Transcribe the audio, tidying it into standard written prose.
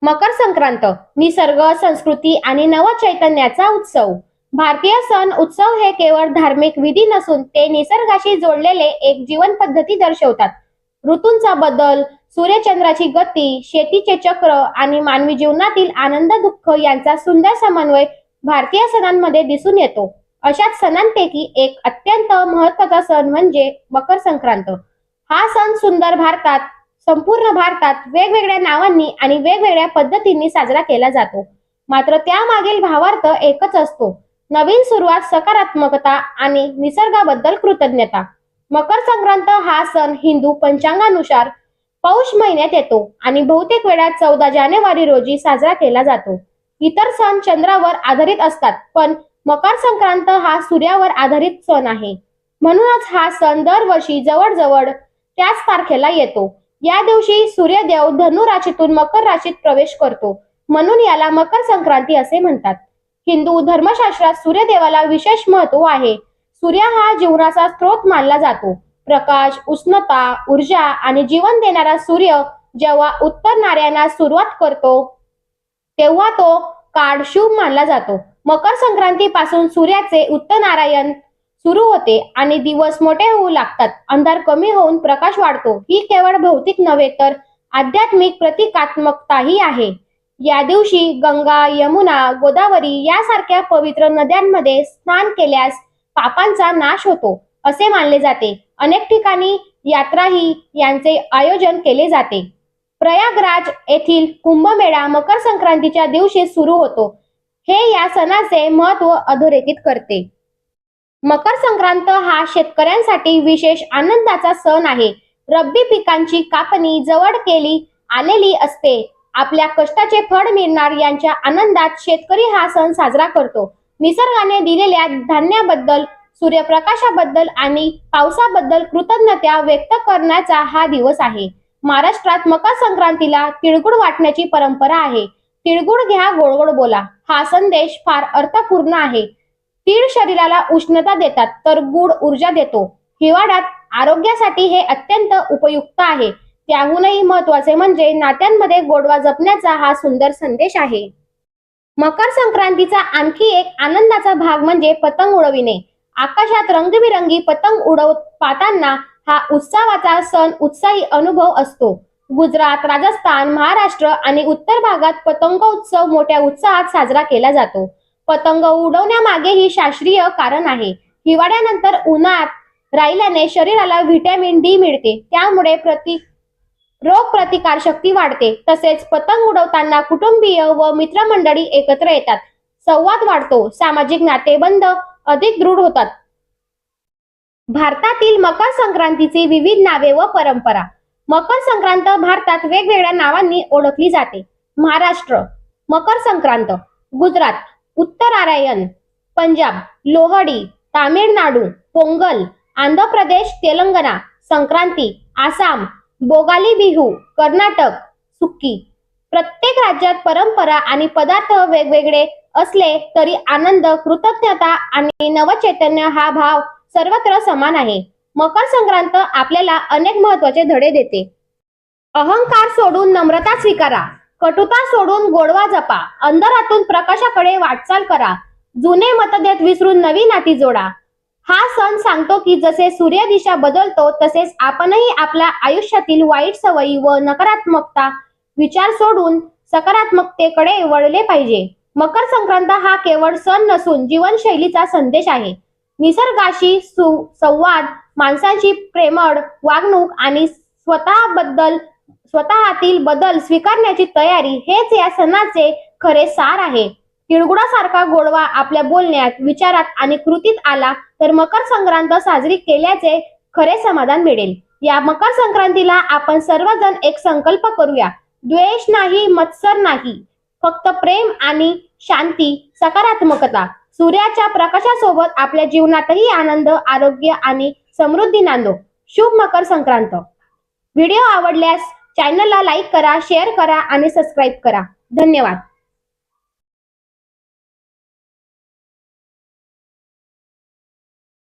मकर संक्रांत निसर्ग, संस्कृती आणि नवचैतन्याचा उत्सव. भारतीय सण उत्सव हे केवळ धार्मिक विधी नसून ते निसर्गाशी जोडलेले एक जीवन पद्धती दर्शवतात. ऋतूंचा बदल, सूर्यचंद्राची गती, शेतीचे चक्र आणि मानवी जीवनातील आनंद दुःख यांचा सुंदर समन्वय भारतीय सणांमध्ये दिसून येतो. अशाच सणांपैकी एक अत्यंत महत्त्वाचा सण म्हणजे मकर संक्रांत. हा सण संपूर्ण भारतात वेगवेगळ्या नावांनी आणि वेगवेगळ्या पद्धतींनी साजरा केला जातो. मात्र त्यामागील भावार्थ एकच असतो: नवीन सुरुवात, सकारात्मकता आणि निसर्गाबद्दल कृतज्ञता. मकर संक्रांत हा सण हिंदू पंचांगानुसार पौष महिन्यात येतो आणि बहुतेक वेळा 14 जानेवारी रोजी साजरा केला जातो. इतर सण चंद्रावर आधारित असतात, पण मकर संक्रांत हा सूर्यावर आधारित सण आहे. म्हणूनच हा सण दरवर्षी जवळजवळ त्याच तारखेला येतो. या दिवशी सूर्यदेव धनु राशीतून मकर राशीत प्रवेश करतो, म्हणून याला मकर संक्रांती असे म्हणतात. हिंदू धर्मशास्त्रात सूर्यदेवाला विशेष महत्त्व आहे. सूर्य हा जीवनाचा स्रोत मानला जातो. प्रकाश, उष्णता, ऊर्जा आणि जीवन देणारा सूर्य जेव्हा उत्तरणाऱ्यांना सुरुवात करतो तेव्हा तो काळ शुभ मानला जातो. मकर संक्रांतीपासून सूर्याचे उत्तरायण सुरू होते आणि दिवस मोठे होऊ लागतात. अंधार कमी होऊन प्रकाश वाढतो. ही केवळ भौतिक नव्हे तर आध्यात्मिक प्रतिकात्मकताही आहे. या दिवशी गंगा, यमुना, गोदावरी यासारख्या पवित्र नद्यांमध्ये स्नान केल्यास पापांचा नाश होतो असे मानले जाते. अनेक ठिकाणी यात्राही यांचे आयोजन केले जाते. प्रयागराज येथील कुंभमेळा मकर संक्रांतीच्या दिवशी सुरू होतो. हे या सणाचे महत्त्व अधोरेखित करते. मकर संक्रांत हा शेतकऱ्यांसाठी विशेष आनंदाचा सण आहे. रब्बी पिकांची कापणी जवळ आलेली असते. आपल्या कष्टाचे फळ मिळणार यांच्या आनंदात शेतकरी हा सण साजरा करतो. निसर्गाने दिलेल्या धान्याबद्दल, सूर्यप्रकाशाबद्दल आणि पावसाबद्दल कृतज्ञता व्यक्त करण्याचा हा दिवस आहे. महाराष्ट्रात मकर संक्रांतीला तिळगुळ वाटण्याची परंपरा आहे. तिळगुळ घ्या, गोड गोड बोला हा संदेश फार अर्थपूर्ण आहे. तीळ शरीराला उष्णता देतात तर गुळ ऊर्जा देतो. हिवाळ्यात आरोग्यासाठी हे अत्यंत उपयुक्त आहे. त्याहूनही महत्त्वाचे म्हणजे नात्यांमध्ये गोडवा जपण्याचा हा सुंदर संदेश आहे. मकर संक्रांतीचा आणखी एक आनंदाचा भाग म्हणजे पतंग उडविणे. आकाशात रंगीबिरंगी पतंग पाहताना हा उत्सवाचा सण उत्साही अनुभव असतो. गुजरात, राजस्थान, महाराष्ट्र आणि उत्तर भागात पतंगोत्सव मोठ्या उत्साहात साजरा केला जातो. पतंग उडवण्यामागेही शास्त्रीय कारण आहे. हिवाळ्यानंतर उन्हात राहिल्याने शरीराला व्हिटॅमिन डी मिळते, त्यामुळे रोगप्रतिकार शक्ती वाढते. तसेच पतंग उडवताना कुटुंबीय व मित्रमंडळी एकत्र येतात, संवाद वाढतो, सामाजिक नातेबंध अधिक दृढ होतात. भारतातील मकर संक्रांतीची विविध नावे व परंपरा. मकर संक्रांत भारतात वेगवेगळ्या नावांनी ओळखली जाते. महाराष्ट्र मकर संक्रांत, गुजरात उत्तरायण, पंजाब लोहडी, तामिळनाडू पोंगल, आंध्र प्रदेश तेलंगणा संक्रांती, आसाम बोगाली बिहू, कर्नाटक सुक्की. प्रत्येक राज्यात परंपरा आणि पदार्थ वेगवेगळे असले तरी आनंद, कृतज्ञता आणि नवचैतन्य हा भाव सर्वत्र समान आहे. मकर संक्रांत आपल्याला अनेक महत्त्वाचे धडे देते. अहंकार सोडून नम्रता स्वीकारा, कटुता सोडून गोडवा जपा, अंधारातून प्रकाशाकडे वाटचाल करा, जुने मतभेद विसरून नवी नाती जोडा. हा सण सांगतो की जसे सूर्य दिशा बदलतो तसेच आपणही आपल्या आयुष्यातील वाईट सवयी व नकारात्मकता विचार सोडून सकारात्मकतेकडे वळले पाहिजे. मकर संक्रांत हा केवळ सण नसून जीवनशैलीचा संदेश आहे. निसर्गाशी संवाद, माणसांची प्रेमळ वागणूक आणि स्वतःतील बदल स्वीकारण्याची तयारी हेच या सणाचे खरे सार आहे. तिळगुळासारखा गोडवा आपल्या बोलण्यात, विचारात आणि कृतीत आला तर मकर संक्रांत साजरी केल्याचे खरे समाधान मिळेल. या मकर संक्रांतीला आपण सर्वजण एक संकल्प करूया: द्वेष नाही, मत्सर नाही, फक्त प्रेम आणि शांती, सकारात्मकता. सूर्याच्या प्रकाशासोबत आपल्या जीवनातही आनंद, आरोग्य आणि समृद्धी नांदो. शुभ मकर संक्रांत. व्हिडिओ आवडल्यास चॅनलला लाईक करा, शेअर करा आणि सबस्क्राईब करा. धन्यवाद.